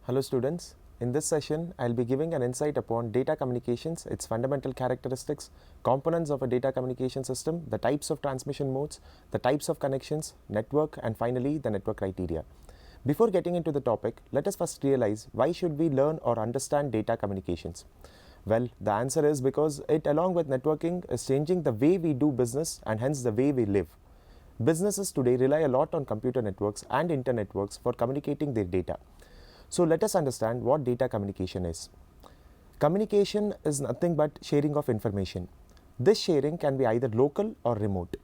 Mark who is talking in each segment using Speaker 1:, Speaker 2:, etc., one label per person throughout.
Speaker 1: Hello students, in this session I'll be giving an insight upon data communications, its fundamental characteristics, components of a data communication system, the types of transmission modes, the types of connections, network, and finally the network criteria. Before getting into the topic, let us first realize why should we learn or understand data communications. Well, the answer is because it, along with networking, is changing the way we do business and hence the way we live. Businesses today rely a lot on computer networks and internetworks for communicating their data. So let us understand what data communication is. Communication is nothing but sharing of information. This sharing can be either local or remote.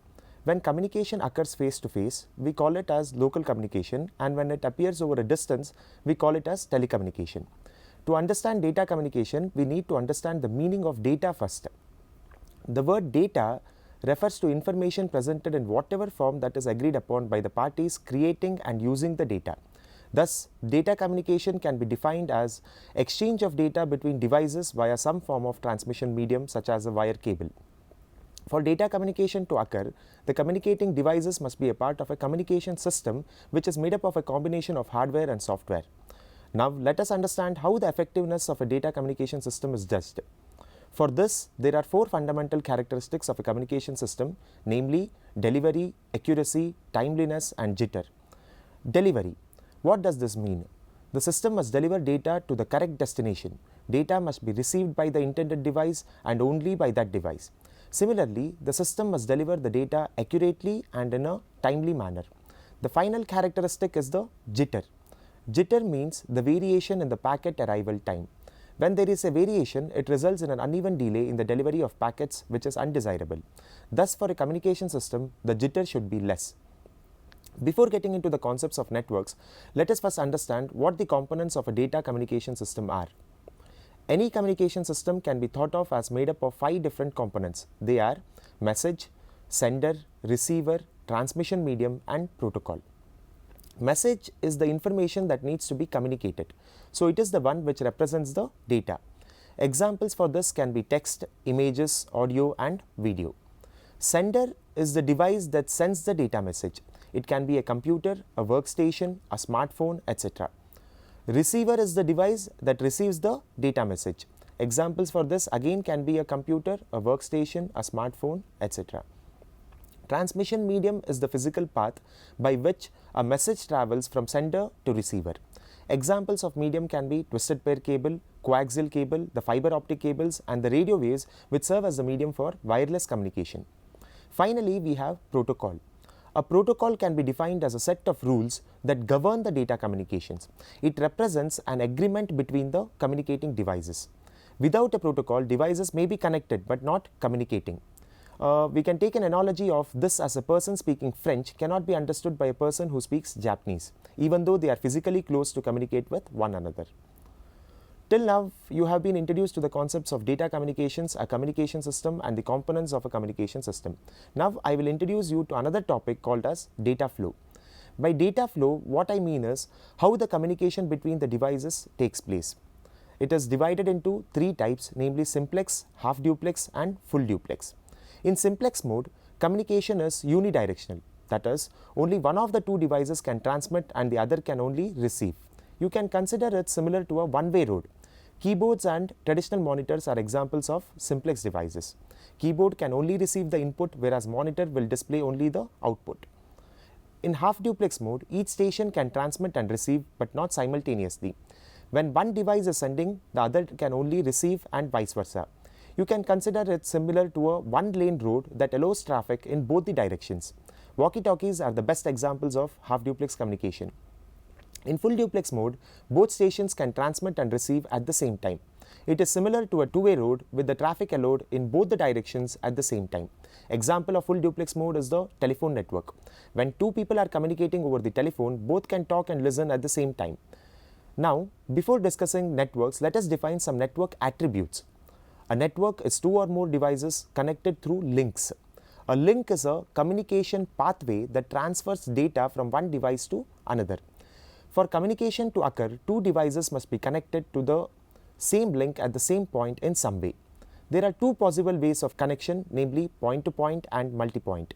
Speaker 1: When communication occurs face to face, we call it as local communication, and when it appears over a distance, we call it as telecommunication. To understand data communication, we need to understand the meaning of data first. The word data refers to information presented in whatever form that is agreed upon by the parties creating and using the data. Thus, data communication can be defined as exchange of data between devices via some form of transmission medium such as a wire cable. For data communication to occur, the communicating devices must be a part of a communication system which is made up of a combination of hardware and software. Now, let us understand how the effectiveness of a data communication system is judged. For this, there are four fundamental characteristics of a communication system, namely delivery, accuracy, timeliness, and jitter. Delivery. What does this mean? The system must deliver data to the correct destination. Data must be received by the intended device and only by that device. Similarly, the system must deliver the data accurately and in a timely manner. The final characteristic is the jitter. Jitter means the variation in the packet arrival time. When there is a variation, it results in an uneven delay in the delivery of packets which is undesirable. Thus, for a communication system, the jitter should be less. Before getting into the concepts of networks, let us first understand what the components of a data communication system are. Any communication system can be thought of as made up of 5 different components. They are message, sender, receiver, transmission medium, and protocol. Message is the information that needs to be communicated. So it is the one which represents the data. Examples for this can be text, images, audio, and video. Sender is the device that sends the data message. It can be a computer, a workstation, a smartphone, etc. Receiver is the device that receives the data message. Examples for this again can be a computer, a workstation, a smartphone, etc. Transmission medium is the physical path by which a message travels from sender to receiver. Examples of medium can be twisted pair cable, coaxial cable, the fiber optic cables, and the radio waves which serve as the medium for wireless communication. Finally, we have protocol. A protocol can be defined as a set of rules that govern the data communications. It represents an agreement between the communicating devices. Without a protocol, devices may be connected but not communicating. We can take an analogy of this as a person speaking French cannot be understood by a person who speaks Japanese, even though they are physically close to communicate with one another. Till now, you have been introduced to the concepts of data communications, a communication system, and the components of a communication system. Now, I will introduce you to another topic called as data flow. By data flow, what I mean is how the communication between the devices takes place. It is divided into 3 types, namely simplex, half duplex, and full duplex. In simplex mode, communication is unidirectional. That is, only one of the 2 devices can transmit and the other can only receive. You can consider it similar to a one-way road. Keyboards and traditional monitors are examples of simplex devices. Keyboard can only receive the input, whereas monitor will display only the output. In half duplex mode, each station can transmit and receive but not simultaneously. When one device is sending, the other can only receive and vice versa. You can consider it similar to a one-lane road that allows traffic in both the directions. Walkie-talkies are the best examples of half duplex communication. In full duplex mode, both stations can transmit and receive at the same time. It is similar to a two-way road with the traffic allowed in both the directions at the same time. Example of full duplex mode is the telephone network. When 2 people are communicating over the telephone, both can talk and listen at the same time. Now, before discussing networks, let us define some network attributes. A network is 2 or more devices connected through links. A link is a communication pathway that transfers data from one device to another. For communication to occur, 2 devices must be connected to the same link at the same point in some way. There are 2 possible ways of connection, namely point-to-point and multi-point.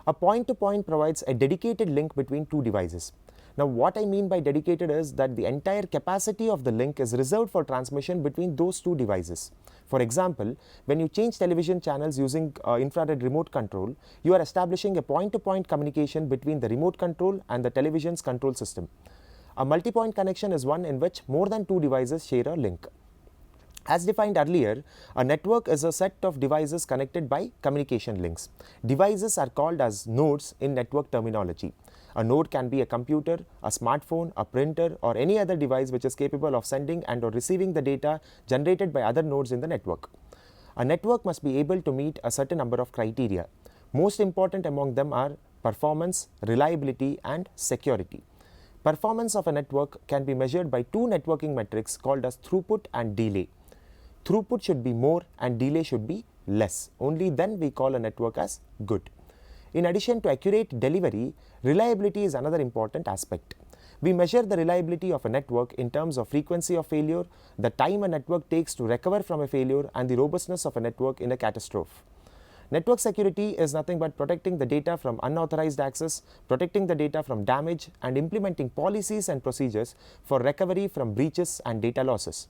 Speaker 1: A point-to-point provides a dedicated link between 2 devices. Now, what I mean by dedicated is that the entire capacity of the link is reserved for transmission between those two devices. For example, when you change television channels using infrared remote control, you are establishing a point-to-point communication between the remote control and the television's control system. A multi-point connection is one in which more than two devices share a link. As defined earlier, a network is a set of devices connected by communication links. Devices are called as nodes in network terminology. A node can be a computer, a smartphone, a printer, or any other device which is capable of sending and or receiving the data generated by other nodes in the network. A network must be able to meet a certain number of criteria. Most important among them are performance, reliability, and security. Performance of a network can be measured by two networking metrics called as throughput and delay. Throughput should be more and delay should be less. Only then we call a network as good. In addition to accurate delivery, reliability is another important aspect. We measure the reliability of a network in terms of frequency of failure, the time a network takes to recover from a failure, and the robustness of a network in a catastrophe. Network security is nothing but protecting the data from unauthorized access, protecting the data from damage, and implementing policies and procedures for recovery from breaches and data losses.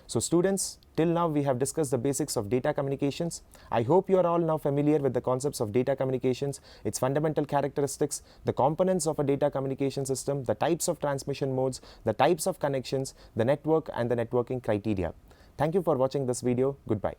Speaker 1: So students, till now we have discussed the basics of data communications. I hope you are all now familiar with the concepts of data communications, its fundamental characteristics, the components of a data communication system, the types of transmission modes, the types of connections, the network and the networking criteria. Thank you for watching this video. Goodbye.